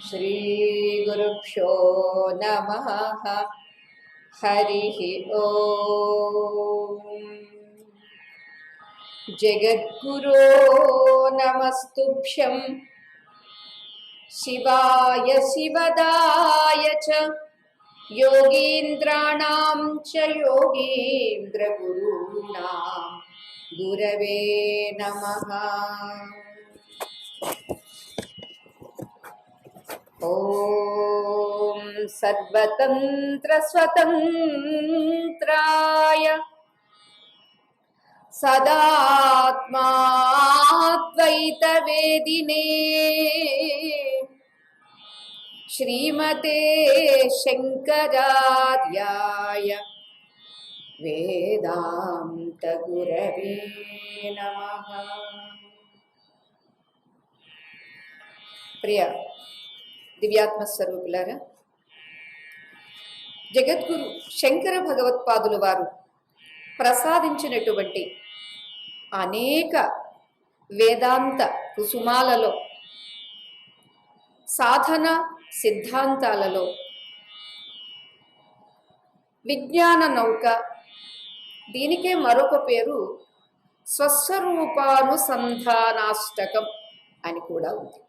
श्रीगुरुभ्यो नमः। हरिः ओम्। जगद्गुरो नमस्तुभ्यं शिवाय शिवदाय च योगीन्द्राणां च योगीन्द्रगुरूणां गुरवे नमः। ॐ सर्वतन्त्रस्वतन्त्राय सदात्माद्वैतवेदिने श्रीमते शङ्करार्याय वेदान्तगुरवे नमः। प्रिय దివ్యాత్మ స్వరూపులారా, జగద్గురు శంకర భగవత్పాదుల వారు ప్రసాదించినటువంటి అనేక వేదాంత కుసుమాలలో, సాధన సిద్ధాంతాలలో విజ్ఞాన నౌక, దీనికే మరొక పేరు స్వస్వరూపానుసంధానాష్టకం అని కూడా ఉంది.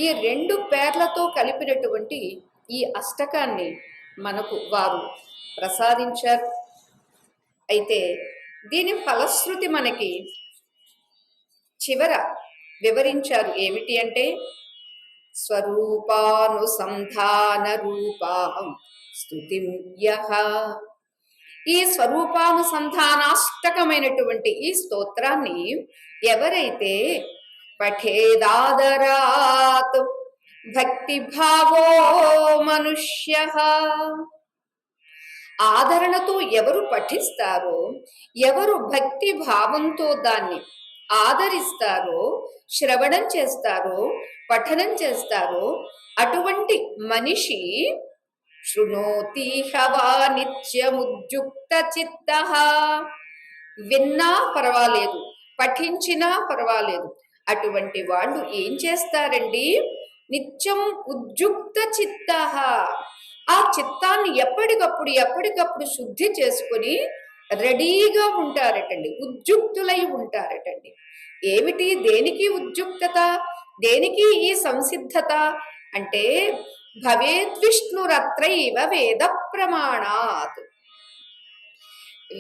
ఈ రెండు పేర్లతో కలిపినటువంటి ఈ అష్టకాన్ని మనకు వారు ప్రసాదించారు. అయితే దీని ఫలశ్రుతి మనకి చివర వివరించారు. ఏమిటి అంటే స్వరూపానుసంధాన రూపాం స్తుతిం యః. ఈ స్వరూపానుసంధానాష్టకమైనటువంటి ఈ స్తోత్రాన్ని ఎవరైతే పఠేదాదరాత్ భక్తిభావో మనుష్యః, ఆదరణతో ఎవరు పఠిస్తారో, ఎవరు భక్తి భావంతో దాన్ని ఆదరిస్తారో, శ్రవణం చేస్తారో, పఠనం చేస్తారో, అటువంటి మనిషి శృణోతిహ వా నిత్యముద్యుక్త చిత్తః, విన్నా పర్వాలేదు, పఠించినా పర్వాలేదు, అటువంటి వాళ్ళు ఏం చేస్తారండి? నిత్యం ఉద్యుక్త చిత్తః, ఆ చిత్తాన్ని ఎప్పటికప్పుడు శుద్ధి చేసుకుని రెడీగా ఉంటారటండి, ఉద్యుక్తులై ఉంటారటండి. ఏమిటి, దేనికి ఉద్యుక్తత, దేనికి ఈ సంసిద్ధత అంటే భవేద్విష్ణురత్రైవ వేద ప్రమాణాత్.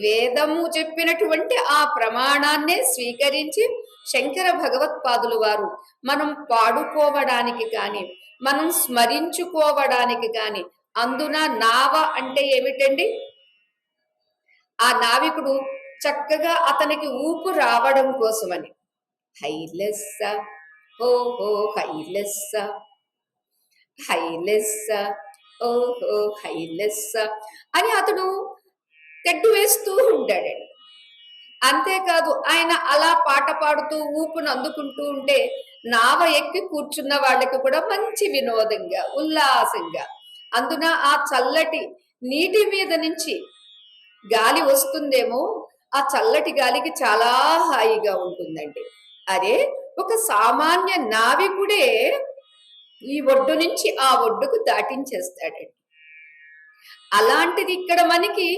వేదము చెప్పినటువంటి ఆ ప్రమాణాన్నే స్వీకరించి శంకర భగవత్పాదులు వారు మనం పాడుకోవడానికి కానీ, మనం స్మరించుకోవడానికి కానీ, అందున నావ అంటే ఏమిటండి? ఆ నావికుడు చక్కగా అతనికి ఊపు రావడం కోసమని హైలెస్స ఓహో హైలెస్స, హైలెస్స ఓహో హైలెస్స అని అతడు తెడ్డు వేస్తూ ఉంటాడండి. అంతేకాదు, ఆయన అలా పాట పాడుతూ ఊపును అందుకుంటూ ఉంటే నావ ఎక్కి కూర్చున్న వాళ్ళకి కూడా మంచి వినోదంగా, ఉల్లాసంగా, అందున ఆ చల్లటి నీటి మీద నుంచి గాలి వస్తుందేమో, ఆ చల్లటి గాలికి చాలా హాయిగా ఉంటుందండి. అరే, ఒక సామాన్య నావికుడే ఈ ఒడ్డు నుంచి ఆ ఒడ్డుకు దాటించేస్తాడండి. అలాంటిది ఇక్కడ మనకి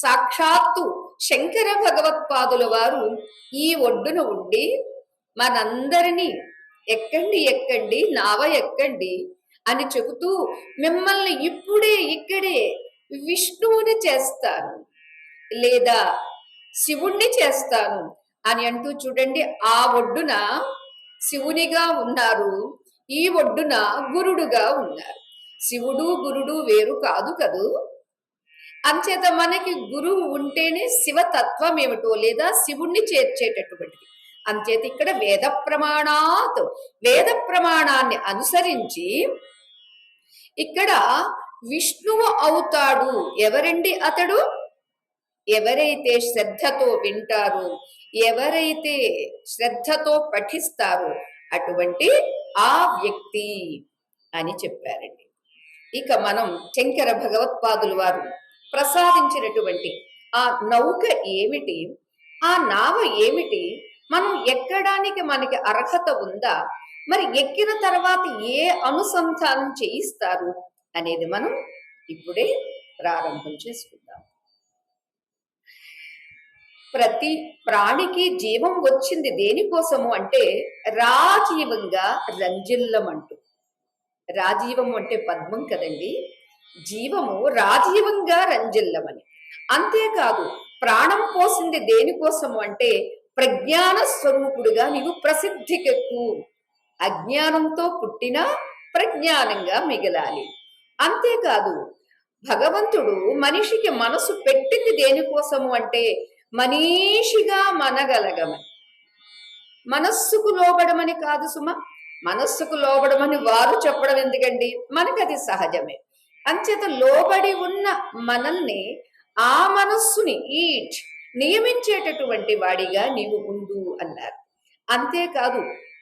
సాక్షాత్తు శంకర భగవత్పాదుల వారు ఈ ఒడ్డున ఉండి మనందరినీ ఎక్కండి ఎక్కండి నావ ఎక్కండి అని చెబుతూ, మిమ్మల్ని ఇప్పుడే ఇక్కడే విష్ణువుని చేస్తాను లేదా శివుణ్ణి చేస్తాను అని అంటూ చూడండి, ఆ ఒడ్డున శివునిగా ఉన్నారు, ఈ ఒడ్డున గురుడుగా ఉన్నారు. శివుడు గురుడు వేరు కాదు కదూ. అంచేత మనకి గురువు ఉంటేనే శివతత్వం ఏమిటో లేదా శివుణ్ణి చేర్చేటటువంటిది. అంచేత ఇక్కడ వేద ప్రమాణాన్ని అనుసరించి ఇక్కడ విష్ణువు అవుతాడు. ఎవరండి అతడు? ఎవరైతే శ్రద్ధతో వింటారో, ఎవరైతే శ్రద్ధతో పఠిస్తారో అటువంటి ఆ వ్యక్తి అని చెప్పారండి. ఇక మనం శంకర భగవత్పాదులు వారు ప్రసాదించినటువంటి ఆ నౌక ఏమిటి, ఆ నావ ఏమిటి, మనం ఎక్కడానికి మనకి అర్హత ఉందా, మరి ఎక్కిన తర్వాత ఏ అనుసంధానం చేయిస్తారు అనేది మనం ఇప్పుడే ప్రారంభం చేసుకుందాం. ప్రతి ప్రాణికి జీవం వచ్చింది దేనికోసము అంటే రాజీవంగా రంజిల్లమంటూ. రాజీవము అంటే పద్మం కదండి, జీవము రాజీవంగా రంజిల్లమని. అంతేకాదు ప్రాణం పోసింది దేనికోసము అంటే ప్రజ్ఞాన స్వరూపుడుగా నీవు ప్రసిద్ధికెక్కు. అజ్ఞానంతో పుట్టిన ప్రజ్ఞానంగా మిగలాలి. అంతేకాదు భగవంతుడు మనిషికి మనసు పెట్టింది దేనికోసము అంటే మనీషిగా మనగలగమని. మనస్సుకు లోబడమని కాదు సుమ, మనస్సుకు లోబడమని వారు చెప్పడం ఎందుకండి, మనకది సహజమే. అంచేత లోబడి ఉన్న మనల్ని, ఆ మనస్సుని నియమించేటటువంటి వాడిగా నీవు ఉండు అన్నారు. అంతేకాదు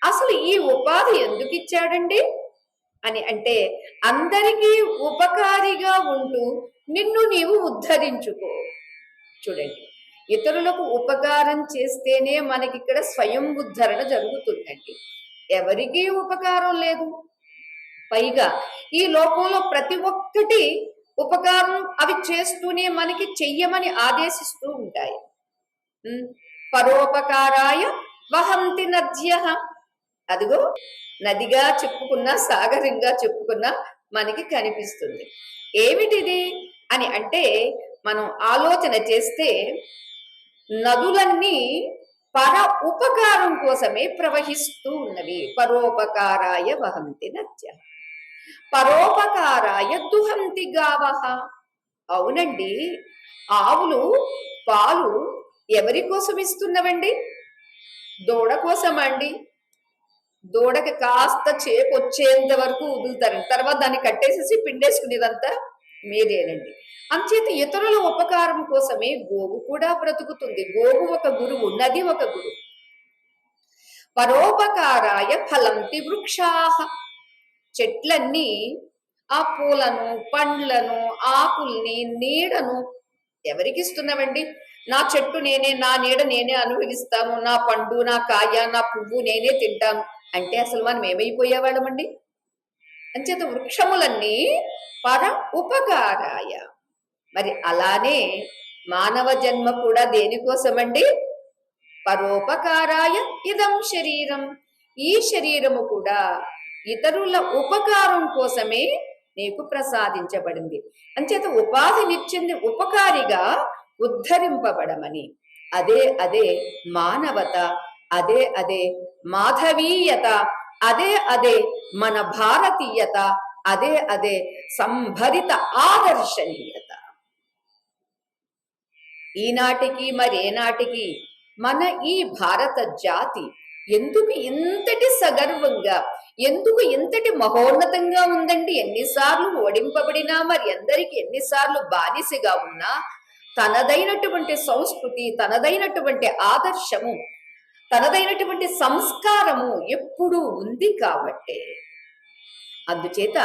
అసలు ఈ ఉపాధి ఎందుకు ఇచ్చాడండి అని అంటే అందరికీ ఉపకారిగా ఉంటూ నిన్ను నీవు ఉద్ధరించుకో. చూడండి, ఇతరులకు ఉపకారం చేస్తేనే మనకిక్కడ స్వయం ఉద్ధరణ జరుగుతుందండి. ఎవరికీ ఉపకారం లేదు. పైగా ఈ లోకంలో ప్రతి ఒక్కటి ఉపకారం అవి చేస్తూనే మనకి చెయ్యమని ఆదేశిస్తూ ఉంటాయి. పరోపకారాయ వహంతి నద్యః. అదిగో నదిగా చెప్పుకున్నా, సాగరంగా చెప్పుకున్నా మనకి కనిపిస్తుంది. ఏమిటిది అని అంటే మనం ఆలోచన చేస్తే నదులన్నీ పర ఉపకారం కోసమే ప్రవహిస్తూ ఉన్నవి. పరోపకారాయ వహంతి నద్యః, పరోపకారాయ దుహంతి గావః. అవునండి, ఆవులు పాలు ఎవరి కోసం ఇస్తున్నవండి? దూడ కోసం అండి. దూడకి కాస్త చేపు వచ్చేంత వరకు వదులుతారండి, తర్వాత దాన్ని కట్టేసేసి పిండేసుకునేదంతా మీరేనండి. అంచేత ఇతరుల ఉపకారం కోసమే గోవు కూడా బ్రతుకుతుంది. గోవు ఒక గురువు, నది ఒక గురువు. పరోపకారాయ ఫలంతి వృక్షాః. చెట్లన్నీ ఆ పూలను, పండ్లను, ఆకుల్ని, నీడను ఎవరికి ఇస్తున్నవండి? నా చెట్టు నేనే, నా నీడ నేనే అనుభవిస్తాను, నా పండు, నా కాయ, నా పువ్వు నేనే తింటాను అంటే అసలు మనం ఏమైపోయేవాళ్ళమండి? అంచేత వృక్షములన్నీ పర ఉపకారాయ. మరి అలానే మానవ జన్మ కూడా దేనికోసమండి? పరోపకారాయ ఇదం శరీరం. ఈ శరీరము కూడా ఇతరుల ఉపకారం కోసమే నీకు ప్రసాదించబడింది. అంచేత ఉపాధినిచ్చింది ఉపకారిగా ఉద్ధరింపబడమని. అదే మానవత, అదే మాధవీయత, అదే మన భారతీయత, అదే సంభరిత ఆదర్శనీయత. ఈనాటికి మరేనాటికి మన ఈ భారత జాతి ఎందుకు ఇంతటి సగర్వంగా, ఎందుకు ఇంతటి మహోన్నతంగా ఉందండి? ఎన్నిసార్లు ఓడింపబడినా, మరి అందరికి ఎన్నిసార్లు బానిసగా ఉన్నా తనదైనటువంటి సంస్కృతి, తనదైనటువంటి ఆదర్శము, తనదైనటువంటి సంస్కారము ఎప్పుడూ ఉంది కాబట్టే. అందుచేత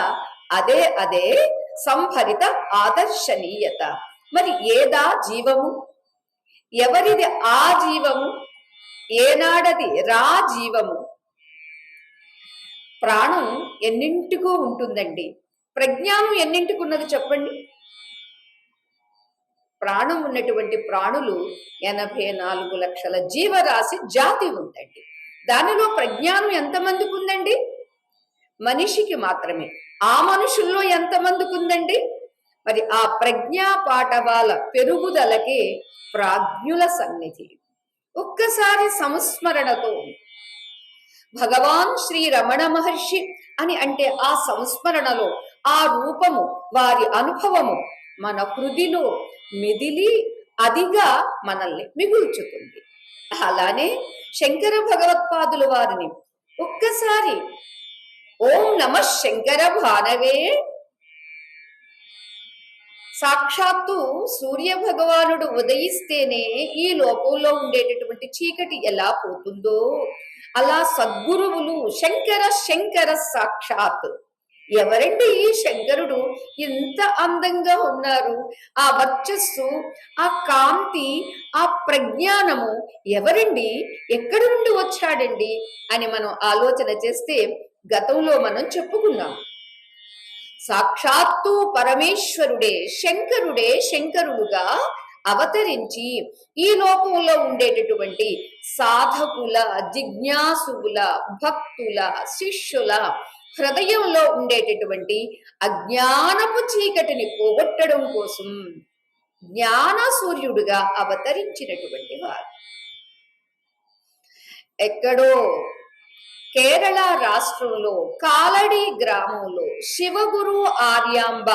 అదే సంభరిత ఆదర్శనీయత. మరి ఏదా జీవము? ఎవరిది ఆ జీవము? ఏనాడది రా జీవము? ప్రాణం ఎన్నింటికో ఉంటుందండి. ప్రజ్ఞానం ఎన్నింటికున్నది చెప్పండి? ప్రాణం ఉన్నటువంటి ప్రాణులు 84 లక్షల జీవరాశి జాతి ఉందండి. దానిలో ప్రజ్ఞానం ఎంతమందికి ఉందండి? మనిషికి మాత్రమే. ఆ మనుషుల్లో ఎంతమందికి ఉందండి? మరి ఆ ప్రజ్ఞా పాఠవాల పెరుగుదలకి ప్రాజ్ఞుల సన్నిధి. ఒక్కసారి సంస్మరణతో భగవాన్ శ్రీ రమణ మహర్షి అని అంటే ఆ సంస్మరణలో ఆ రూపము, వారి అనుభవము మన హృదిలో మెదిలి అదిగా మనల్ని మిగుల్చుతుంది. అలానే శంకర భగవత్పాదుల వారిని ఒక్కసారి ఓం నమ శంకర భానవే, సాక్షాత్తు సూర్య భగవానుడు ఉదయిస్తేనే ఈ లోకంలో ఉండేటటువంటి చీకటి ఎలా పోతుందో అలా సద్గురువులు శంకర శంకర సాక్షాత్. ఎవరండి ఈ శంకరుడు? ఎంత అందంగా ఉన్నారు! ఆ వర్చస్సు, ఆ కాంతి, ఆ ప్రజ్ఞానము ఎవరండి? ఎక్కడి నుండి వచ్చాడండి అని మనం ఆలోచన చేస్తే గతంలో మనం చెప్పుకున్నాం. సాక్షాత్తు పరమేశ్వరుడే శంకరుడే శంకరుడుగా అవతరించి ఈ లోకంలో ఉండేటటువంటి సాధకుల, జిజ్ఞాసుల, భక్తుల, శిష్యుల హృదయంలో ఉండేటటువంటి అజ్ఞానపు చీకటిని పోగొట్టడం కోసం జ్ఞాన సూర్యుడుగా అవతరించినటువంటి వారు. ఎక్కడో కేరళ రాష్ట్రంలో కాలడి గ్రామంలో శివగురు ఆర్యాంబ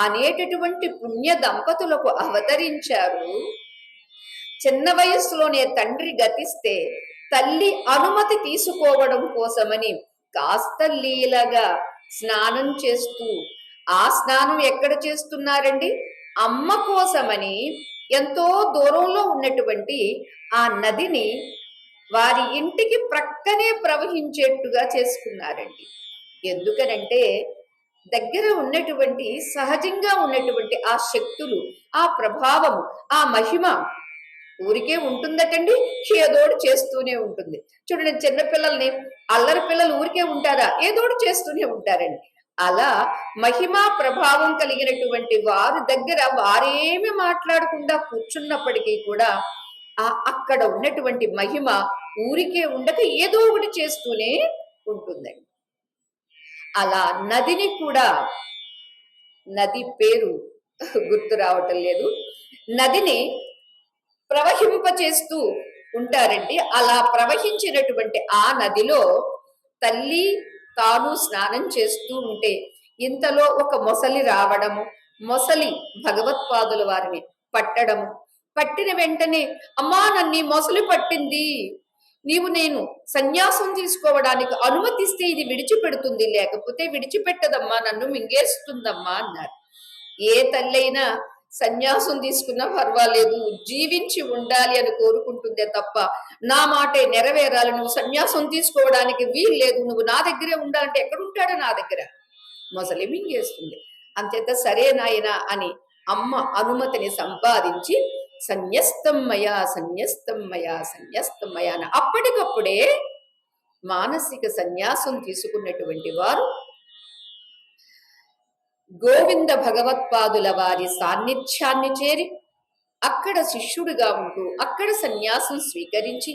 అనేటటువంటి పుణ్య దంపతులకు అవతరించారు. చిన్న వయస్సులోనే తండ్రి గతిస్తే తల్లి అనుమతి తీసుకోవడం కోసమని కాస్త లీలగా స్నానం చేస్తూ, ఆ స్నానం ఎక్కడ చేస్తున్నారండి? అమ్మ కోసమని ఎంతో దూరంలో ఉన్నటువంటి ఆ నదిని వారి ఇంటికి ప్రక్కనే ప్రవహించేట్టుగా చేసుకున్నారండి. ఎందుకనంటే దగ్గర ఉన్నటువంటి సహజంగా ఉన్నటువంటి ఆ శక్తులు, ఆ ప్రభావము, ఆ మహిమ ఊరికే ఉంటుందటండి, ఏదోడు చేస్తూనే ఉంటుంది. చూడండి, చిన్నపిల్లల్ని, అల్లరి పిల్లలు ఊరికే ఉంటారా? ఏదోడు చేస్తూనే ఉంటారండి. అలా మహిమా ప్రభావం కలిగినటువంటి వారి దగ్గర వారేమి మాట్లాడకుండా కూర్చున్నప్పటికీ కూడా అక్కడ ఉన్నటువంటి మహిమ ఊరికే ఉండక ఏదో ఒకటి చేస్తూనే ఉంటుందండి. అలా నదిని కూడా, నది పేరు గుర్తు రావటం లేదు, నదిని ప్రవహింపచేస్తూ ఉంటారండి. అలా ప్రవహించినటువంటి ఆ నదిలో తల్లి తాను స్నానం చేస్తూ ఉంటే ఇంతలో ఒక మొసలి రావడము, మొసలి భగవత్పాదుల వారిని పట్టడము, పట్టిన వెంటనే అమ్మా నన్ను మొసలి పట్టింది, నేను సన్యాసం తీసుకోవడానికి అనుమతిస్తే ఇది విడిచిపెడుతుంది, లేకపోతే విడిచిపెట్టదమ్మా, నన్ను మింగేస్తుందమ్మా అన్నారు. ఏ తల్లైనా సన్యాసం తీసుకున్నా పర్వాలేదు, జీవించి ఉండాలి అని కోరుకుంటుందే తప్ప నా మాటే నెరవేరాలి, నువ్వు సన్యాసం తీసుకోవడానికి వీల్లేదు, నువ్వు నా దగ్గరే ఉండాలంటే ఎక్కడుంటాడో నా దగ్గర, మొసలి మింగేస్తుంది. అంతేత సరే నాయనా అని అమ్మ అనుమతిని సంపాదించి సన్యస్తమ్మయా సన్యస్తమ్మయా సన్యస్తమ్మయా అని అప్పటికప్పుడే మానసిక సన్యాసం తీసుకున్నటువంటి వారు గోవింద భగవత్పాదుల వారి సాన్నిధ్యాన్ని చేరి అక్కడ శిష్యుడిగా ఉంటూ అక్కడ సన్యాసం స్వీకరించి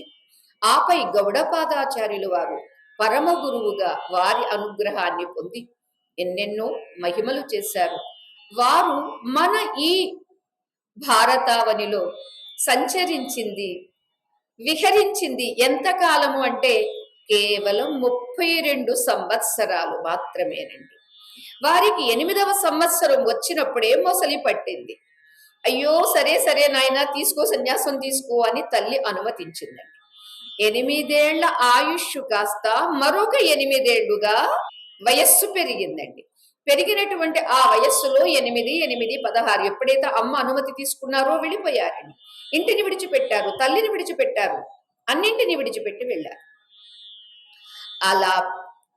ఆపై గౌడపాదాచార్యులు వారు పరమ గురువుగా వారి అనుగ్రహాన్ని పొంది ఎన్నెన్నో మహిమలు చేశారు. వారు మన ఈ భారతావనిలో సంచరించింది, విహరించింది ఎంతకాలము అంటే కేవలం 32 సంవత్సరాలు మాత్రమేనండి. వారికి 8వ సంవత్సరం వచ్చినప్పుడే మొసలి పట్టింది. అయ్యో సరే సరే నాయన తీసుకో, సన్యాసం తీసుకో అని తల్లి అనుమతించిందండి. 8 ఏళ్ల ఆయుష్ కాస్త మరొక 8 ఏళ్లుగా వయస్సు పెరిగిందండి. పెరిగినటువంటి ఆ వయస్సులో 8, 8, 16 ఎప్పుడైతే అమ్మ అనుమతి తీసుకున్నారో వెళ్ళిపోయారండి. ఇంటిని విడిచిపెట్టారు, తల్లిని విడిచిపెట్టారు, అన్నింటిని విడిచిపెట్టి వెళ్ళారు. అలా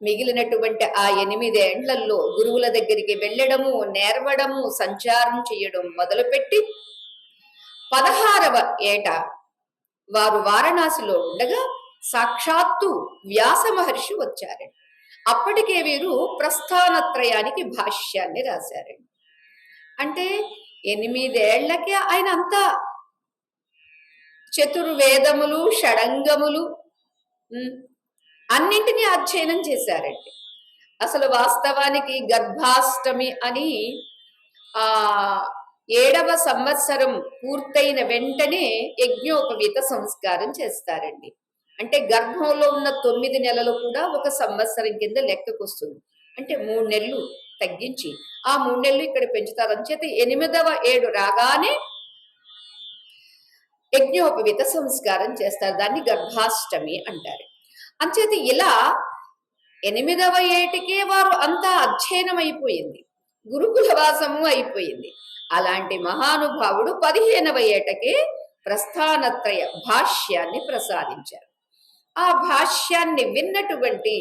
మిగిలినటువంటి ఆ 8 ఏళ్లలో గురువుల దగ్గరికి వెళ్ళడము, నేర్వడము, సంచారం చేయడం మొదలుపెట్టి 16వ ఏట వారు వారణాసిలో ఉండగా సాక్షాత్తు వ్యాస మహర్షి వచ్చారండి. అప్పటికే వీరు ప్రస్థానత్రయానికి భాష్యాన్ని రాశారండి. అంటే 8 ఏళ్లకే ఆయన అంతా చతుర్వేదములు, షడంగములు అన్నింటినీ అధ్యయనం చేశారండి. అసలు వాస్తవానికి గర్భాష్టమి అని 7వ సంవత్సరం పూర్తయిన వెంటనే యజ్ఞోపవీత సంస్కారం చేస్తారండి. అంటే గర్భంలో ఉన్న 9 నెలలు కూడా ఒక సంవత్సరం కింద లెక్కకు వస్తుంది. అంటే 3 నెలలు తగ్గించి ఆ 3 నెలలు ఇక్కడ పెంచుతారు. అంచేత 8వ ఏడు రాగానే యజ్ఞోపవీత సంస్కారం చేస్తారు. దాన్ని గర్భాష్టమి అంటారు. అంచేత ఇలా 8వ ఏటికే వారు అంతా అధ్యయనం అయిపోయింది, గురుకుల వాసము అయిపోయింది. అలాంటి మహానుభావుడు 15వ ఏటకే ప్రస్థానత్రయ భాష్యాన్ని ప్రసాదించారు. ఆ భాష్యాన్ని విన్నటువంటి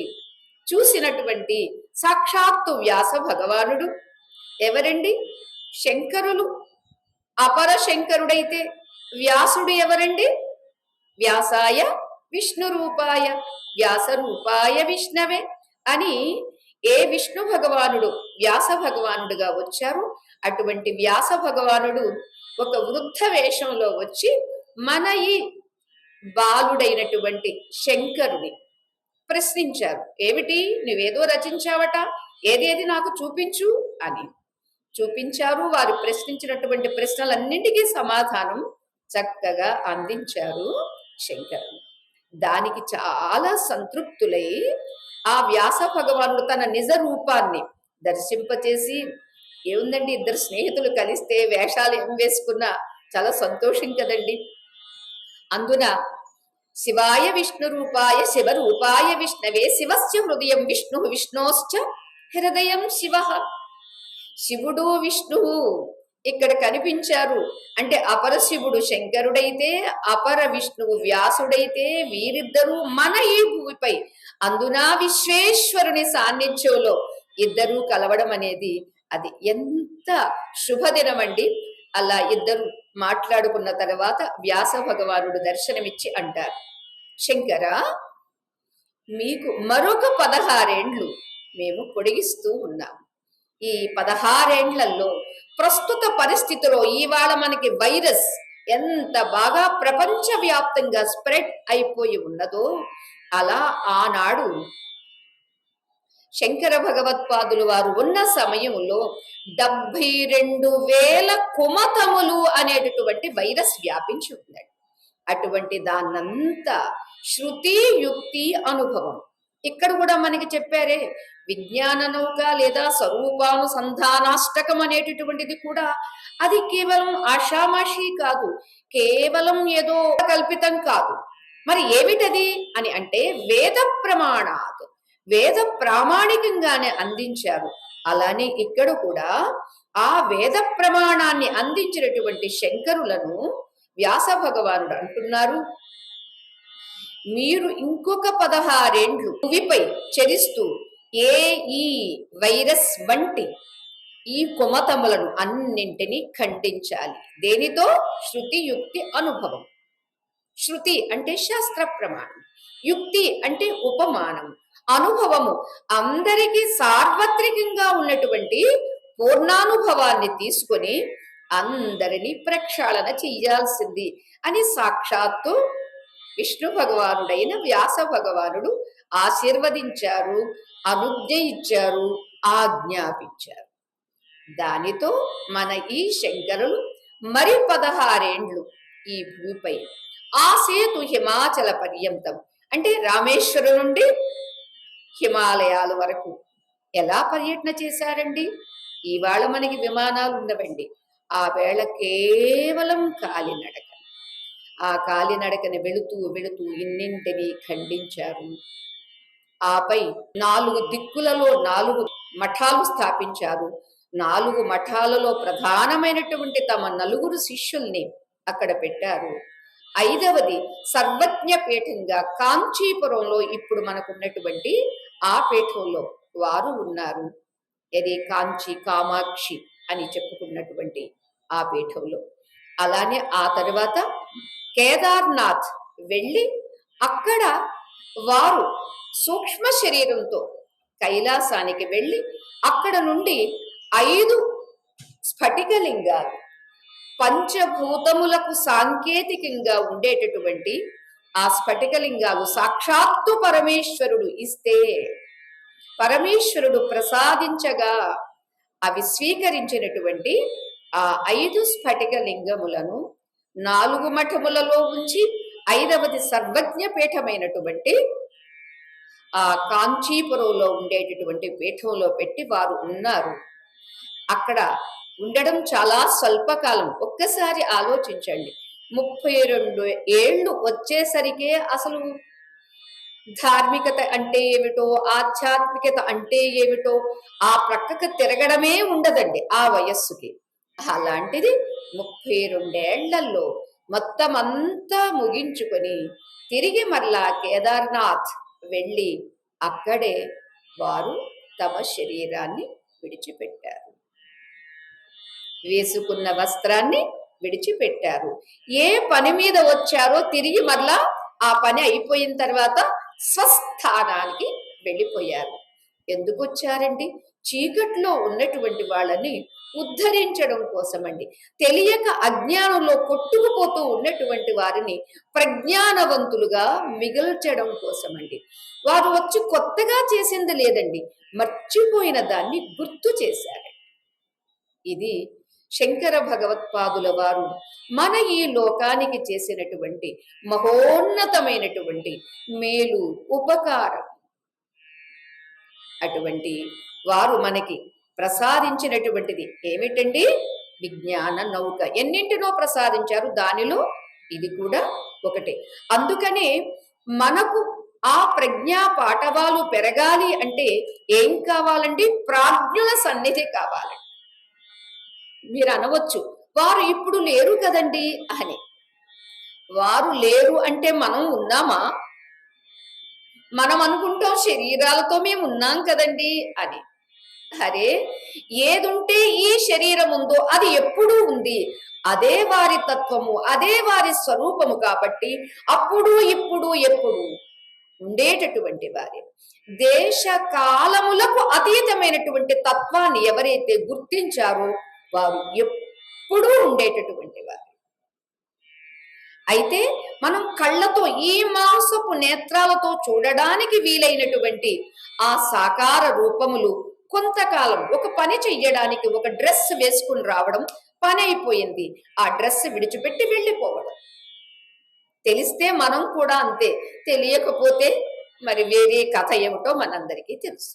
చూసినటువంటి సాక్షాత్తు వ్యాస భగవానుడు ఎవరండి? శంకరులు. అపర శంకరుడైతే వ్యాసుడు ఎవరండి? వ్యాసాయ విష్ణు రూపాయ వ్యాస రూపాయ విష్ణవే అని ఏ విష్ణు భగవానుడు వ్యాస భగవానుడుగా వచ్చారు, అటువంటి వ్యాస భగవానుడు ఒక వృద్ధ వేషంలో వచ్చి మన ఈ బాలుడైనటువంటి శంకరుని ప్రశ్నించారు. ఏమిటి, నువ్వేదో రచించావట, ఏదేది నాకు చూపించు అని చూపించారు. వారు ప్రశ్నించినటువంటి ప్రశ్నలన్నింటికీ సమాధానం చక్కగా అందించారు శంకరుడు. దానికి చాలా సంతృప్తులై ఆ వ్యాస భగవానుడు తన నిజ రూపాన్ని దర్శింపచేసి, ఏముందండి, ఇద్దరు స్నేహితులు కలిస్తే వేషాలు ఏం వేసుకున్నా చాలా సంతోషం కదండి. అందున శివాయ విష్ణు రూపాయ శివ రూపాయ విష్ణవే శివస్య హృదయం విష్ణు విష్ణోశ్చ హృదయం శివ. శివుడు విష్ణువు ఇక్కడ కనిపించారు అంటే అపర శివుడు శంకరుడైతే అపర విష్ణువు వ్యాసుడైతే వీరిద్దరూ మన ఈ భూమిపై అందున విశ్వేశ్వరుని సాన్నిధ్యంలో ఇద్దరూ కలవడం అనేది అది ఎంత శుభదినం అండి. అలా ఇద్దరు మాట్లాడుకున్న తర్వాత వ్యాస భగవానుడు దర్శనమిచ్చి అంటారు, శంకర, మీకు మరొక 16 ఏండ్లు మేము పొడిగిస్తూ ఉన్నాం. ఈ 16 ఏండ్లలో ప్రస్తుత పరిస్థితిలో ఇవాళ మనకి వైరస్ ఎంత బాగా ప్రపంచవ్యాప్తంగా స్ప్రెడ్ అయిపోయి ఉన్నదో, అలా ఆనాడు శంకర భగవత్పాదులు వారు ఉన్న సమయంలో 72,000 కుమతములు అనేటటువంటి వైరస్ వ్యాపించి ఉందండి. అటువంటి దాన్నంతా శృతి యుక్తి అనుభవం ఇక్కడ కూడా మనకి చెప్పారే. విజ్ఞాన నౌక లేదా స్వరూపానుసంధానాష్టకం అనేటటువంటిది కూడా అది కేవలం ఆషామాషి కాదు, కేవలం ఏదో కల్పితం కాదు. మరి ఏమిటది అని అంటే వేద ప్రమాణాలు, వేద ప్రామాణికంగానే అందించారు. అలానే ఇక్కడ కూడా ఆ వేద ప్రమాణాన్ని అందించినటువంటి శంకరులను వ్యాస భగవానుడు అంటున్నారు, మీరు ఇంకొక 16 ఏండ్లు భూమిపై చరిస్తూ ఈ వైరస్ వంటి ఈ కుమతములను అన్నింటినీ ఖండించాలి. దేనితో? శృతి యుక్తి అనుభవం. శృతి అంటే శాస్త్ర ప్రమాణం, యుక్తి అంటే ఉపమానం, అనుభవము అందరికీ సార్వత్రికంగా ఉన్నటువంటి పూర్ణానుభవాన్ని తీసుకొని అందరినీ ప్రక్షాళన చెయ్యాల్సింది అని సాక్షాత్తు విష్ణు భగవానుడైన వ్యాస భగవానుడు ఆశీర్వదించారు, అనుజ్ఞ ఇచ్చారు, ఆజ్ఞాపించారు. దానితో మన ఈ శంకరులు మరి 16 ఏండ్లు ఈ భూమిపై ఆ సేతు హిమాచల పర్యంతం అంటే రామేశ్వరం నుండి హిమాలయాల వరకు ఎలా పర్యటన చేశారండి. ఇవాళ మనకి విమానాలు ఉండవండి, ఆ వేళ కేవలం కాలినడక. ఆ కాలినడకని వెళుతూ వెళుతూ ఇన్నింటినీ ఖండించారు. ఆపై 4 దిక్కులలో 4 మఠాలు స్థాపించారు. 4 మఠాలలో ప్రధానమైనటువంటి తమ 4 శిష్యుల్ని అక్కడ పెట్టారు. 5వది సర్వజ్ఞ పీఠంగా కాంచీపురంలో ఇప్పుడు మనకున్నటువంటి ఆ పీఠంలో వారు ఉన్నారు. ఇది కాంచి కామాక్షి అని చెప్పుకున్నటువంటి ఆ పీఠంలో. అలానే ఆ తర్వాత కేదార్నాథ్ వెళ్ళి అక్కడ వారు సూక్ష్మ శరీరంతో కైలాసానికి వెళ్ళి అక్కడ నుండి 5 స్ఫటికలింగాలు పంచభూతములకు సాంకేతికంగా ఉండేటటువంటి ఆ స్ఫటికలింగాలు సాక్షాత్తు పరమేశ్వరుడు ఇస్తే, పరమేశ్వరుడు ప్రసాదించగా అవి స్వీకరించినటువంటి ఆ 5 స్ఫటికలింగములను 4 మఠములలో ఉంచి 5వది సర్వజ్ఞ పీఠమైనటువంటి ఆ కాంచీపురంలో ఉండేటటువంటి పీఠంలో పెట్టి వారు ఉన్నారు. అక్కడ ఉండడం చాలా స్వల్పకాలం. ఒక్కసారి ఆలోచించండి, 32 ఏళ్ళు వచ్చేసరికే అసలు ధార్మికత అంటే ఏమిటో, ఆధ్యాత్మికత అంటే ఏమిటో ఆ ప్రక్కకు తిరగడమే ఉండదండి ఆ వయస్సుకి. అలాంటిది 32 ఏళ్లలో మొత్తం అంతా ముగించుకొని తిరిగి మరలా కేదార్నాథ్ వెళ్ళి అక్కడే వారు తమ శరీరాన్ని విడిచిపెట్టారు. వేసుకున్న వస్త్రాన్ని విడిచిపెట్టారు. ఏ పని మీద వచ్చారో తిరిగి మరలా ఆ పని అయిపోయిన తర్వాత స్వస్థానానికి వెళ్ళిపోయారు. ఎందుకు వచ్చారండి? చీకట్లో ఉన్నటువంటి వాళ్ళని ఉద్ధరించడం కోసమండి. తెలియక అజ్ఞానంలో కొట్టుకుపోతూ ఉన్నటువంటి వారిని ప్రజ్ఞానవంతులుగా మిగల్చడం కోసమండి. వారు వచ్చి కొత్తగా చేసింది లేదండి, మర్చిపోయిన దాన్ని గుర్తు చేశారు. ఇది శంకర భగవత్పాదుల వారు మన ఈ లోకానికి చేసినటువంటి మహోన్నతమైనటువంటి మేలు, ఉపకారం. అటువంటి వారు మనకి ప్రసాదించినటువంటిది ఏమిటండి? విజ్ఞాన నౌక. ఎన్నింటినో ప్రసాదించారు, దానిలో ఇది కూడా ఒకటే. అందుకనే మనకు ఆ ప్రజ్ఞా పాఠవాలు పెరగాలి అంటే ఏం కావాలండి? ప్రాజ్ఞుల సన్నిధి కావాలి. మీరు అనవచ్చు, వారు ఇప్పుడు లేరు కదండి అని. వారు లేరు అంటే మనం ఉన్నామా? మనం అనుకుంటాం శరీరాలతో మేము ఉన్నాం కదండి అని. అరే, ఏదుంటే ఈ శరీరం ఉందో అది ఎప్పుడూ ఉంది. అదే వారి తత్వము, అదే వారి స్వరూపము కాబట్టి అప్పుడు ఇప్పుడు ఎప్పుడు ఉండేటటువంటి వారి దేశ కాలములకు అతీతమైనటువంటి తత్వాన్ని ఎవరైతే గుర్తించారో వారు ఎప్పుడూ ఉండేటటువంటి వారు. అయితే మనం కళ్ళతో, ఈ మాంసపు నేత్రాలతో చూడడానికి వీలైనటువంటి ఆ సాకార రూపములు కొంతకాలం ఒక పని చెయ్యడానికి ఒక డ్రెస్ వేసుకుని రావడం, పని అయిపోయింది, ఆ డ్రెస్ విడిచిపెట్టి వెళ్ళిపోవడం. తెలిస్తే మనం కూడా అంతే, తెలియకపోతే మరి వేరే కథ ఏమిటో మనందరికీ తెలుసు.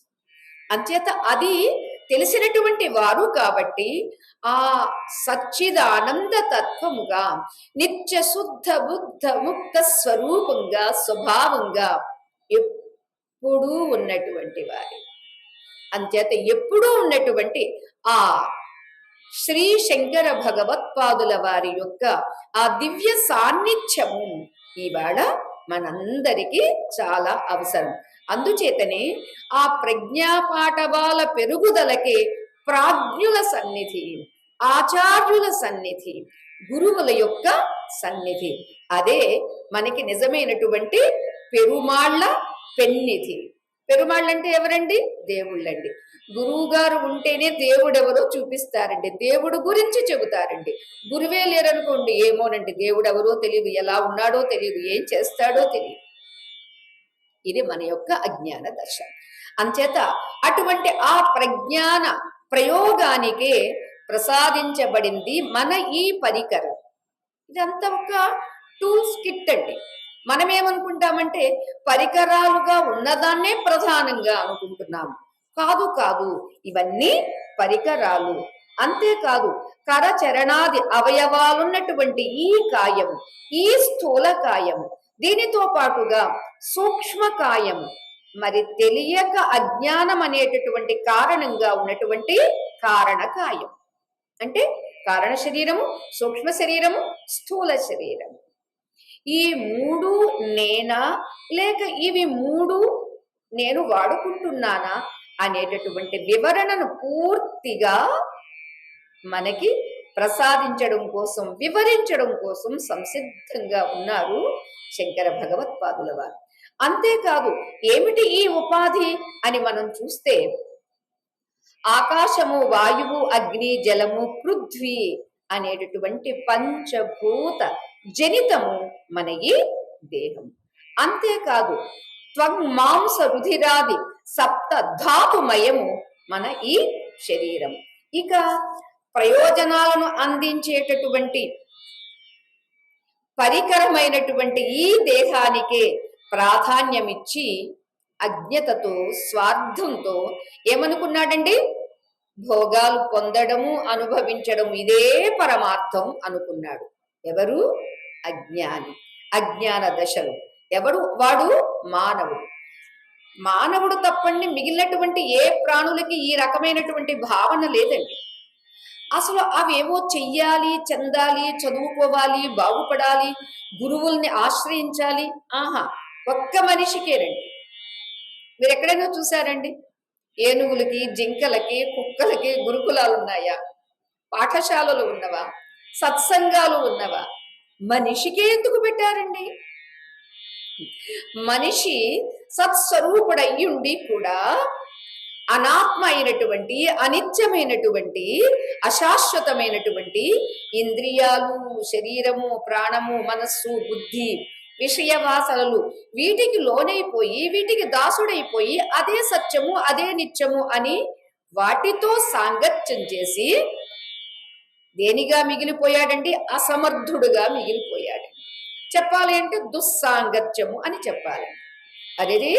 అంచేత అది తెలిసినటువంటి వారు కాబట్టి ఆ సచ్చిదానంద తత్వముగా, నిత్య శుద్ధ బుద్ధ ముక్త స్వరూపంగా, స్వభావంగా ఎప్పుడూ ఉన్నటువంటి వారి. అంచేత ఎప్పుడూ ఉన్నటువంటి ఆ శ్రీ శంకర భగవత్పాదుల వారి యొక్క ఆ దివ్య సాన్నిధ్యము ఇవాళ మనందరికీ చాలా అవసరం. అందుచేతనే ఆ ప్రజ్ఞాపాఠవాల పెరుగుదలకే ప్రాజ్ఞుల సన్నిధి, ఆచార్యుల సన్నిధి, గురువుల యొక్క సన్నిధి, అదే మనకి నిజమైనటువంటి పెరుమాళ్ళ పెన్నిధి. పెరుమాళ్ళంటే ఎవరండి? దేవుళ్ళండి. గురువు గారు ఉంటేనే దేవుడెవరో చూపిస్తారండి, దేవుడు గురించి చెబుతారండి. గురువే లేరనుకోండి, ఏమోనండి, దేవుడెవరో తెలియదు, ఎలా ఉన్నాడో తెలియదు, ఏం చేస్తాడో తెలియదు. ఇది మన యొక్క అజ్ఞాన దశ. అంచేత అటువంటి ఆ ప్రజ్ఞాన ప్రయోగానికే ప్రసాదించబడింది మన ఈ పరికరం. ఇదంతా ఒక టూల్స్ కిట్ అండి. మనం ఏమనుకుంటామంటే పరికరాలుగా ఉన్నదాన్నే ప్రధానంగా అనుకుంటున్నాము. కాదు కాదు, ఇవన్నీ పరికరాలు. అంతేకాదు, కరచరణాది అవయవాలున్నటువంటి ఈ కాయము, ఈ స్థూల కాయము, దీనితో పాటుగా సూక్ష్మ కాయము, మరి తెలియక అజ్ఞానం అనేటటువంటి కారణంగా ఉన్నటువంటి కారణకాయం. అంటే కారణ శరీరము, సూక్ష్మ శరీరము, స్థూల శరీరము. ఈ మూడు నేనా, లేక ఇవి మూడు నేను వాడుకుంటున్నానా అనేటటువంటి వివరణను పూర్తిగా మనకి ప్రసాదించడం కోసం, వివరించడం కోసం సంసిద్ధంగా ఉన్నారు శంకర భగవత్పాదుల వారు. అంతేకాదు, ఏమిటి ఈ ఉపాధి అని మనం చూస్తే ఆకాశము, వాయువు, అగ్ని, జలము, పృథ్వీ అనేటటువంటి పంచభూత జనితము మన ఈ దేహం. అంతేకాదు, త్వగ్మాంస రుధిరాది సప్త ధాతుమయము మన ఈ శరీరం. ఇక ప్రయోజనాలను అందించేటటువంటి పరికరమైనటువంటి ఈ దేహానికే ప్రాధాన్యమిచ్చి అజ్ఞతతో, స్వార్థంతో ఏమనుకున్నాడండి? భోగాలు పొందడము, అనుభవించడం ఇదే పరమార్థం అనుకున్నాడు. ఎవరు? అజ్ఞాని. అజ్ఞాన దశలు. ఎవడు వాడు? మానవుడు. మానవుడు తప్పండి మిగిలినటువంటి ఏ ప్రాణులకి ఈ రకమైనటువంటి భావన లేదండి. అసలు అవేవో చెయ్యాలి, చెందాలి, చదువుకోవాలి, బాగుపడాలి, గురువుల్ని ఆశ్రయించాలి. ఆహా, ఒక్క మనిషికేనండి. మీరు ఎక్కడైనా చూసారండి? ఏనుగులకి, జింకలకి, కుక్కలకి గురుకులాలు ఉన్నాయా? పాఠశాలలు ఉన్నవా? సత్సంగాలు ఉన్నవా? మనిషికే ఎందుకు పెట్టారండి? మనిషి సత్స్వరూపుడయ్యుండి కూడా అనాత్మ అయినటువంటి, అనిత్యమైనటువంటి, అశాశ్వతమైనటువంటి ఇంద్రియాలు, శరీరము, ప్రాణము, మనస్సు, బుద్ధి, విషయ వాసనలు వీటికి లోనైపోయి, వీటికి దాసుడైపోయి అదే సత్యము, అదే నిత్యము అని వాటితో సాంగత్యం చేసి దేనిగా మిగిలిపోయాడండి? అసమర్థుడుగా మిగిలిపోయాడు. చెప్పాలి అంటే దుస్సాంగత్యము అని చెప్పాలి. అదే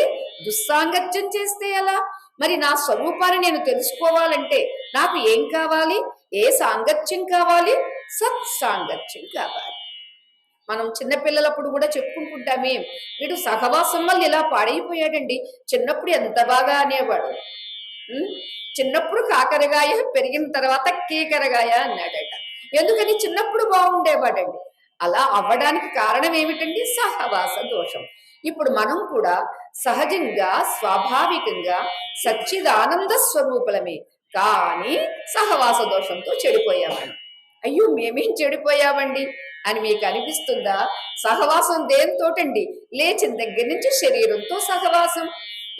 దుస్సాంగత్యం చేస్తే ఎలా? మరి నా స్వరూపాన్ని నేను తెలుసుకోవాలంటే నాకు ఏం కావాలి? ఏ సాంగత్యం కావాలి? సత్సాంగత్యం కావాలి. మనం చిన్నపిల్లలప్పుడు కూడా చెప్పుకుంటుంటామే, వీడు సహవాసం వల్ల ఇలా పాడైపోయాడండి. చిన్నప్పుడు ఎంత బాగా అనేవాడు. చిన్నప్పుడు కాకరగాయ, పెరిగిన తర్వాత కీకరగాయ అన్నాడట. ఎందుకని? చిన్నప్పుడు బాగుండేవాడండి. అలా అవ్వడానికి కారణం ఏమిటండి? సహవాస దోషం. ఇప్పుడు మనం కూడా సహజంగా, స్వాభావికంగా సచ్చిదానంద స్వరూపులమే, కానీ సహవాస దోషంతో చెడిపోయామని. అయ్యో, మేమేం చెడిపోయామండి అని మీకు అనిపిస్తుందా? సహవాసం దేనితోటండి? లేచిన దగ్గర నుంచి శరీరంతో సహవాసం,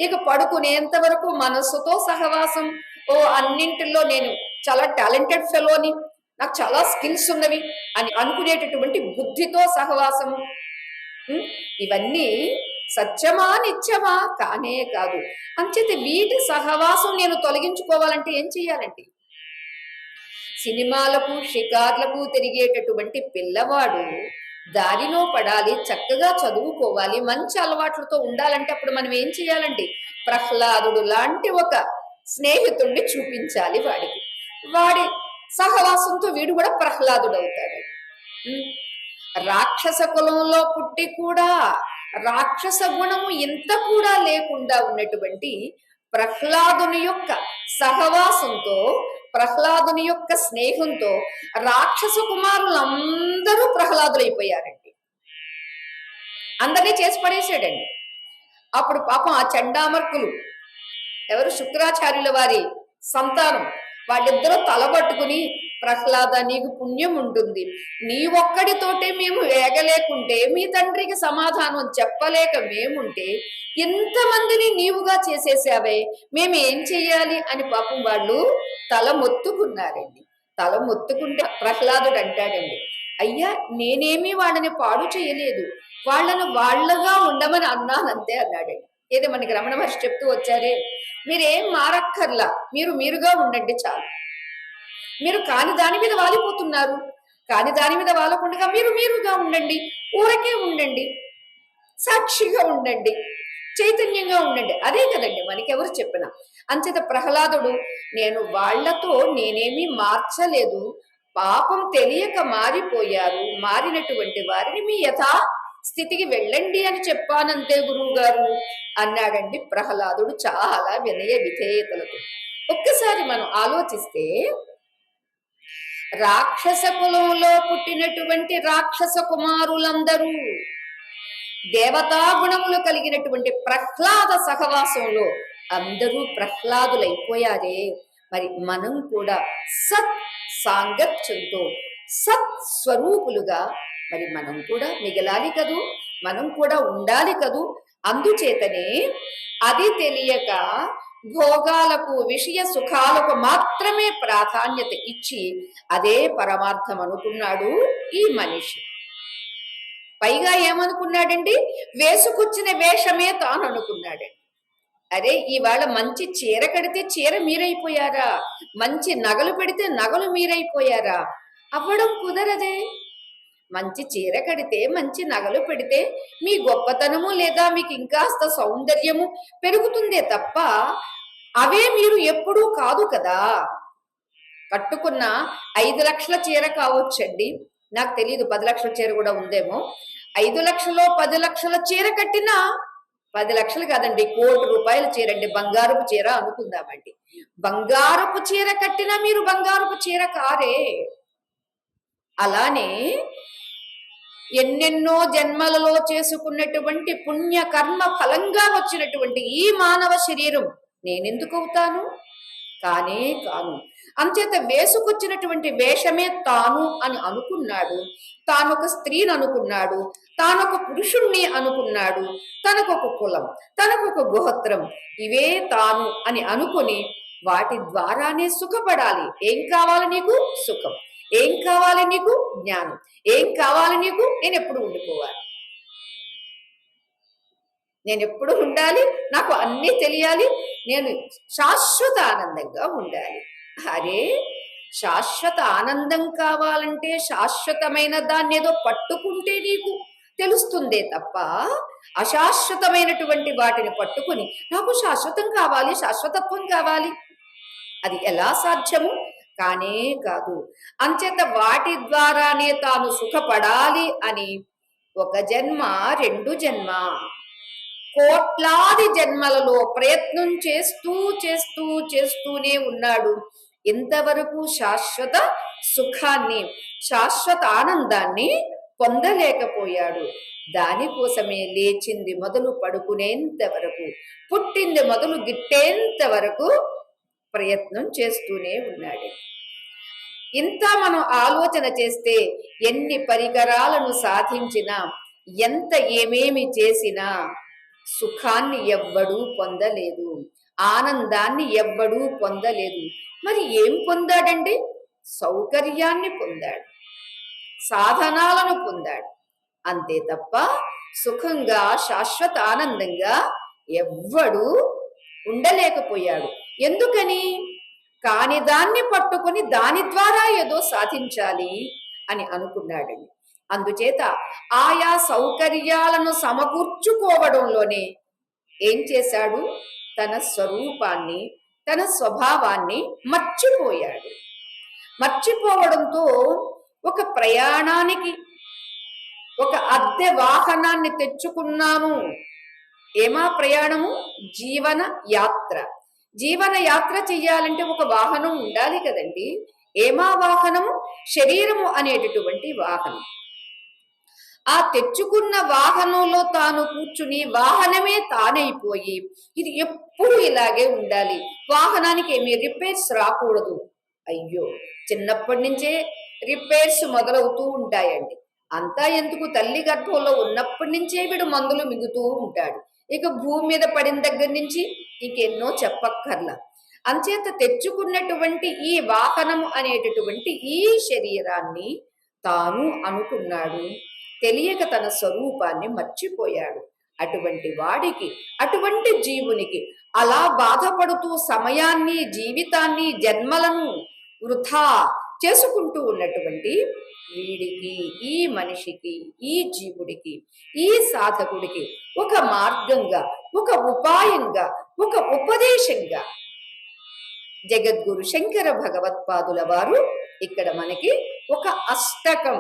ఇక పడుకునేంత వరకు మనస్సుతో సహవాసం. ఓ, అన్నింటిలో నేను చాలా టాలెంటెడ్ ఫెలోని, నాకు చాలా స్కిల్స్ ఉన్నవి అని అనుకునేటటువంటి బుద్ధితో సహవాసము. ఇవన్నీ సత్యమా, నిత్యమా? కానే కాదు. అంచేత వీటి సహవాసం నేను తొలగించుకోవాలంటే ఏం చెయ్యాలండి? సినిమాలకు, షికార్లకు తిరిగేటటువంటి పిల్లవాడు దారిలో పడాలి, చక్కగా చదువుకోవాలి, మంచి అలవాట్లతో ఉండాలంటే అప్పుడు మనం ఏం చేయాలండి? ప్రహ్లాదుడు లాంటి ఒక స్నేహితుడిని చూపించాలి వాడికి. వాడి సహవాసంతో వీడు కూడా ప్రహ్లాదుడు అవుతాడు. రాక్షస కులంలో పుట్టి కూడా రాక్షస గుణము ఇంత కూడా లేకుండా ఉన్నటువంటి ప్రహ్లాదుని యొక్క సహవాసంతో, ప్రహ్లాదుని యొక్క స్నేహంతో రాక్షస కుమారులందరూ ప్రహ్లాదులైపోయారండి. అందరినీ చేసి పడేసాడండి. అప్పుడు పాపం ఆ చండామర్కులు, ఎవరు? శుక్రాచార్యుల వారి సంతానం, వాళ్ళిద్దరూ తలబట్టుకుని, ప్రహ్లాద, నీకు పుణ్యం ఉంటుంది, నీ ఒక్కడితోటే మేము వేగలేకుంటే, మీ తండ్రికి సమాధానం చెప్పలేక మేముంటే, ఇంతమందిని నీవుగా చేసేసావే, మేమేం చెయ్యాలి అని పాపం వాళ్ళు తల మొత్తుకున్నారండి. తల మొత్తుకుంటే ప్రహ్లాదుడు అంటాడండి, అయ్యా, నేనేమీ వాళ్ళని పాడు చేయలేదు, వాళ్ళను వాళ్ళగా ఉండమని అన్నానంతే అన్నాడండి. ఏదో మనకి రమణ మహర్షి చెప్తూ వచ్చారే, మీరేం మారక్కర్లా, మీరుగా ఉండండి చాలు. మీరు కాని దాని మీద వాలిపోతున్నారు, కాని దాని మీద వాలకుండా మీరుగా ఉండండి, ఊరకే ఉండండి, సాక్షిగా ఉండండి, చైతన్యంగా ఉండండి. అదే కదండి మనకెవరు చెప్పినా. అంచేత ప్రహ్లాదుడు, నేను వాళ్లతో నేనేమీ మార్చలేదు, పాపం తెలియక మారిపోయారు, మారినటువంటి వారిని మీ యథా స్థితికి వెళ్ళండి అని చెప్పానంతే గురువు గారు అన్నాడండి ప్రహ్లాదుడు చాలా వినయ విధేయతలతో. ఒక్కసారి మనం ఆలోచిస్తే, రాక్షస కులంలో పుట్టినటువంటి రాక్షస కుమారులందరూ దేవతా గుణములు కలిగినటువంటి ప్రహ్లాద సహవాసంలో అందరూ ప్రహ్లాదులైపోయారే. మరి మనం కూడా సత్ సాంగత్యంతో సత్ స్వరూపులుగా మరి మనం కూడా మిగలాలి కదూ, మనం కూడా ఉండాలి కదూ. అందుచేతనే అది తెలియక భోగాలకు, విషయ సుఖాలకు మాత్రమే ప్రాధాన్యత ఇచ్చి అదే పరమార్థం అనుకున్నాడు ఈ మనిషి. పైగా ఏమనుకున్నాడండి? వేసుకొచ్చిన వేషమే తాను అనుకున్నాడండి. అరే, ఇవాళ మంచి చీర కడితే చీర మీరైపోయారా, మంచి నగలు పెడితే నగలు మీరైపోయారా? అవ్వడం కుదరదే. మంచి చీర కడితే, మంచి నగలు పెడితే మీ గొప్పతనము లేదా మీకు ఇంకాస్త సౌందర్యము పెరుగుతుందే తప్ప అవే మీరు ఎప్పుడూ కాదు కదా. కట్టుకున్న 5 లక్షల చీర కావచ్చండి, నాకు తెలియదు 10 లక్షల చీర కూడా ఉందేమో. 5 లక్షలు 10 లక్షల చీర కట్టినా 10 లక్షలు కాదండి, ₹1,00,00,000 చీర అండి, బంగారపు చీర అనుకుందామండి. బంగారపు చీర కట్టినా మీరు బంగారపు చీర కారే. అలానే ఎన్నెన్నో జన్మలలో చేసుకున్నటువంటి పుణ్య కర్మ ఫలంగా వచ్చినటువంటి ఈ మానవ శరీరం నేనెందుకు అవుతాను? కానే కాను. అంచేత వేసుకొచ్చినటువంటి వేషమే తాను అని అనుకున్నాడు. తానొక స్త్రీని అనుకున్నాడు, తానొక పురుషుణ్ణి అనుకున్నాడు, తనకొక కులం, తనకొక గోత్రం, ఇవే తాను అని అనుకుని వాటి ద్వారానే సుఖపడాలి. ఏం కావాలి నీకు? సుఖం. ఏం కావాలి నీకు? జ్ఞానం. ఏం కావాలి నీకు? నేను ఎప్పుడు ఉండిపోవాలి, నేను ఎప్పుడు ఉండాలి, నాకు అన్నీ తెలియాలి, నేను శాశ్వత ఆనందంగా ఉండాలి. అరే, శాశ్వత ఆనందం కావాలంటే శాశ్వతమైన దాన్ని ఏదో పట్టుకుంటే నీకు తెలుస్తుందే తప్ప అశాశ్వతమైనటువంటి వాటిని పట్టుకుని నాకు శాశ్వతం కావాలి, శాశ్వతత్వం కావాలి, అది ఎలా సాధ్యము? కానే కాదు. అంచేత వాటి ద్వారానే తాను సుఖపడాలి అని ఒక జన్మ, 2 జన్మ, కోట్లాది జన్మలలో ప్రయత్నం చేస్తూనే ఉన్నాడు. ఇంతవరకు శాశ్వత సుఖాన్ని, శాశ్వత ఆనందాన్ని పొందలేకపోయాడు. దానికోసమే లేచింది మొదలు పడుకునేంత వరకు, పుట్టింది మొదలు గిట్టేంత వరకు ప్రయత్నం చేస్తూనే ఉన్నాడు. ఇంత మనం ఆలోచన చేస్తే ఎన్ని పరికరాలను సాధించినా, ఎంత ఏమేమి చేసినా సుఖాన్ని ఎవ్వడూ పొందలేదు, ఆనందాన్ని ఎవ్వడూ పొందలేదు. మరి ఏం పొందాడండి? సౌకర్యాన్ని పొందాడు, సాధనాలను పొందాడు, అంతే తప్ప సుఖంగా శాశ్వత ఆనందంగా ఎవ్వడూ ఉండలేకపోయాడు. ఎందుకని? కాని దాన్ని పట్టుకొని దాని ద్వారా ఏదో సాధించాలి అని అనుకున్నాడండి. అందుచేత ఆయా సౌకర్యాలను సమకూర్చుకోవడంలోనే ఏం చేశాడు? తన స్వరూపాన్ని, తన స్వభావాన్ని మర్చిపోయాడు. మర్చిపోవడంతో ఒక ప్రయాణానికి ఒక అద్దె వాహనాన్ని తెచ్చుకున్నాము. ఏమా ప్రయాణము? జీవన యాత్ర. జీవన యాత్ర చెయ్యాలంటే ఒక వాహనం ఉండాలి కదండి. ఏమా వాహనము? శరీరము అనేటటువంటి వాహనం. ఆ తెచ్చుకున్న వాహనంలో తాను కూర్చుని వాహనమే తానైపోయి ఇది ఎప్పుడు ఇలాగే ఉండాలి, వాహనానికి ఏమీ రిపేర్స్ రాకూడదు. అయ్యో, చిన్నప్పటి నుంచే రిపేర్స్ మొదలవుతూ ఉంటాయండి. అంతా ఎందుకు? తల్లి గర్భంలో ఉన్నప్పటి నుంచే వీడు మందులు మిగుతూ ఉంటాడు. ఇక భూమి మీద పడిన దగ్గర నుంచి ఇంకెన్నో చెప్పక్కర్లా. అంచేత తెచ్చుకున్నటువంటి ఈ వాహనము అనేటటువంటి ఈ శరీరాన్ని తాను అనుకున్నాడు. తెలియక తన స్వరూపాన్ని మర్చిపోయాడు. అటువంటి వాడికి, అటువంటి జీవునికి అలా బాధపడుతూ సమయాన్ని, జీవితాన్ని, జన్మలను వృధా చేసుకుంటూ ఉన్నటువంటి వీడికి, ఈ మనిషికి, ఈ జీవుడికి, ఈ సాధకుడికి ఒక మార్గంగా, ఒక ఉపాయంగా, ఒక ఉపదేశంగా జగద్గురు శంకర భగవత్పాదుల వారు ఇక్కడ మనకి ఒక అష్టకం,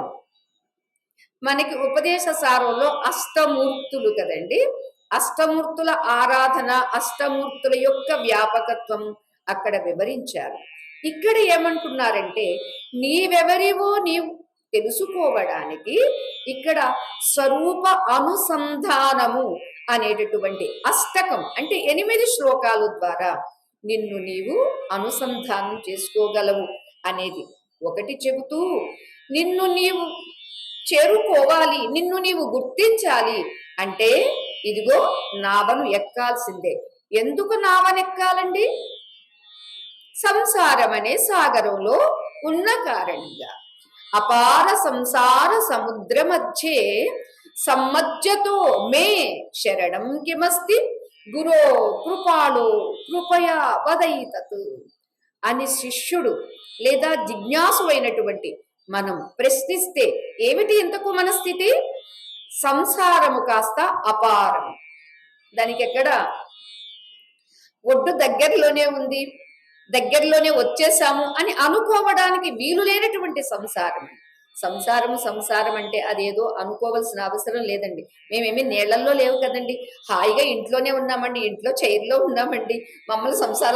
మనకి ఉపదేశ సారంలో అష్టమూర్తులు కదండి, అష్టమూర్తుల ఆరాధన, అష్టమూర్తుల యొక్క వ్యాపకత్వం అక్కడ వివరించారు. ఇక్కడ ఏమంటున్నారంటే, నీవెవరివో నీవు తెలుసుకోవడానికి ఇక్కడ స్వరూప అనుసంధానము అనేటటువంటి అష్టకం అంటే 8 శ్లోకాల ద్వారా నిన్ను నీవు అనుసంధానం చేసుకోగలవు అనేది ఒకటి చెబుతూ, నిన్ను నీవు చేరుకోవాలి, నిన్ను నీవు గుర్తించాలి అంటే ఇదిగో నావను ఎక్కాల్సిందే. ఎందుకు నావనెక్కాలండి? సంసారం అనే సాగరంలో ఉన్న కారణంగా. అపార సంసార సముద్ర మధ్యే సమ్మజ్జతో మే శరణం కిమస్తి గురో కృపాళో కృపయా వదైతత్ అని శిష్యుడు లేదా జిజ్ఞాసు అయినటువంటి మనం ప్రశ్నిస్తే ఏమిటి ఇంతకు మన స్థితి? సంసారము కాస్త అపారం, దానికి ఎక్కడ ఒడ్డు దగ్గరలోనే ఉంది, దగ్గరలోనే వచ్చేసాము అని అనుకోవడానికి వీలు లేనటువంటి సంసారం. సంసారము సంసారం అంటే అదేదో అనుకోవలసిన అవసరం లేదండి. మేమేమి నీళ్లలో లేవు కదండి, హాయిగా ఇంట్లోనే ఉన్నామండి, ఇంట్లో చైర్లో ఉన్నామండి. మమ్మల్ని సంసార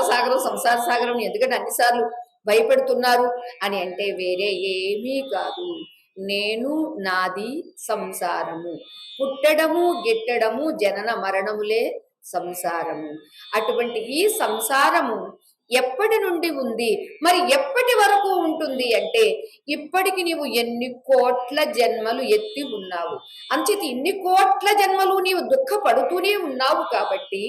సాగరం ఎందుకంటే అన్నిసార్లు భయపెడుతున్నారు అని అంటే వేరే ఏమీ కాదు. నేను నాది సంసారము, పుట్టడము గిట్టడము జనన మరణములే సంసారము. అటువంటి ఈ సంసారము ఎప్పటి నుండి ఉంది, మరి ఎప్పటి వరకు ఉంటుంది అంటే ఇప్పటికి నీవు ఎన్ని కోట్ల జన్మలు ఎత్తి ఉన్నావు, అంచేత ఇన్ని కోట్ల జన్మలు నీవు దుఃఖపడుతూనే ఉన్నావు కాబట్టి,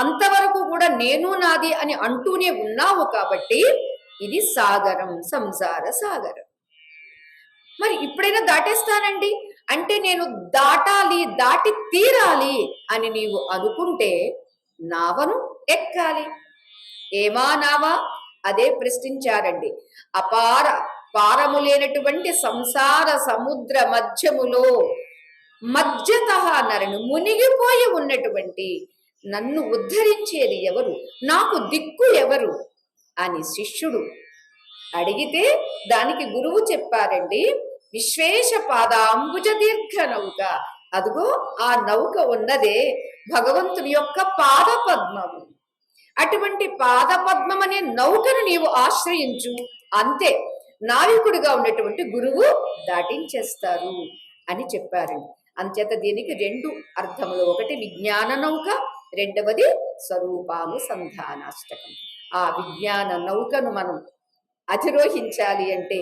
అంతవరకు కూడా నేను నాది అని అంటూనే ఉన్నావు కాబట్టి ఇది సాగరం, సంసార సాగరం. మరి ఇప్పుడైనా దాటేస్తానండి అంటే నేను దాటాలి, దాటి తీరాలి అని నీవు అనుకుంటే నావను ఎక్కాలి. ఏమా నావా? అదే ప్రశ్నించారండి. అపార పారము లేనటువంటి సంసార సముద్ర మధ్యములో మధ్యత నరను మునిగిపోయి ఉన్నటువంటి నన్ను ఉద్ధరించేది ఎవరు, నాకు దిక్కు ఎవరు అని శిష్యుడు అడిగితే దానికి గురువు చెప్పారండి, విశ్వేశ పాదాంబుజ దీర్ఘ నౌక. అదిగో ఆ నౌక ఉన్నదే భగవంతుని యొక్క పాద పద్మము. అటువంటి పాదపద్మం అనే నౌకను నీవు ఆశ్రయించు, అంతే నావికుడిగా ఉన్నటువంటి గురువు దాటించేస్తారు అని చెప్పారండి. అంచేత దీనికి రెండు అర్థములు, ఒకటి విజ్ఞాన నౌక, రెండవది స్వరూపానుసంధానాష్టకం. ఆ విజ్ఞాన నౌకను మనం అధిరోహించాలి అంటే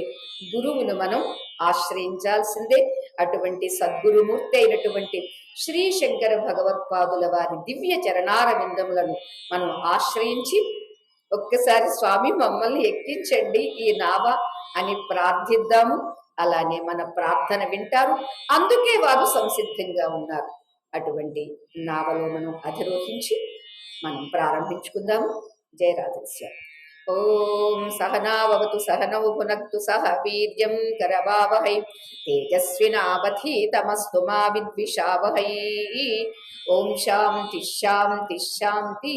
గురువును మనం ఆశ్రయించాల్సిందే. అటువంటి సద్గురుమూర్తి అయినటువంటి శ్రీ శంకర భగవత్పాదుల వారి దివ్య చరణార విందములను మనం ఆశ్రయించి ఒక్కసారి స్వామి మమ్మల్ని ఎక్కించండి ఈ నావ అని ప్రార్థిద్దాము. అలానే మన ప్రార్థన వింటారు, అందుకే వారు సంసిద్ధంగా ఉన్నారు. అటువంటి నావలో మనం అధిరోహించి మనం ప్రారంభించుకుందాము. జయ రాధేశ్యాం. ఓం సహనావతు సహనౌ భునక్తు సహ వీర్యం కరవావహై తేజస్వినావధీతమస్తు మా విద్విషావహై. ఓం శాంతి శాంతి శాంతి.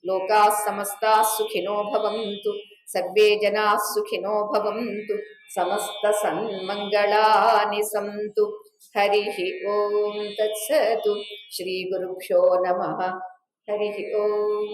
లోకాః సమస్తాః సుఖినో భవంతు, సర్వే జనాః సుఖినో భవంతు, సమస్త సన్మంగళాని సంతు. హరి ఓం తత్సతు. శ్రీ గురుభ్యో నమః. హరి ఓం.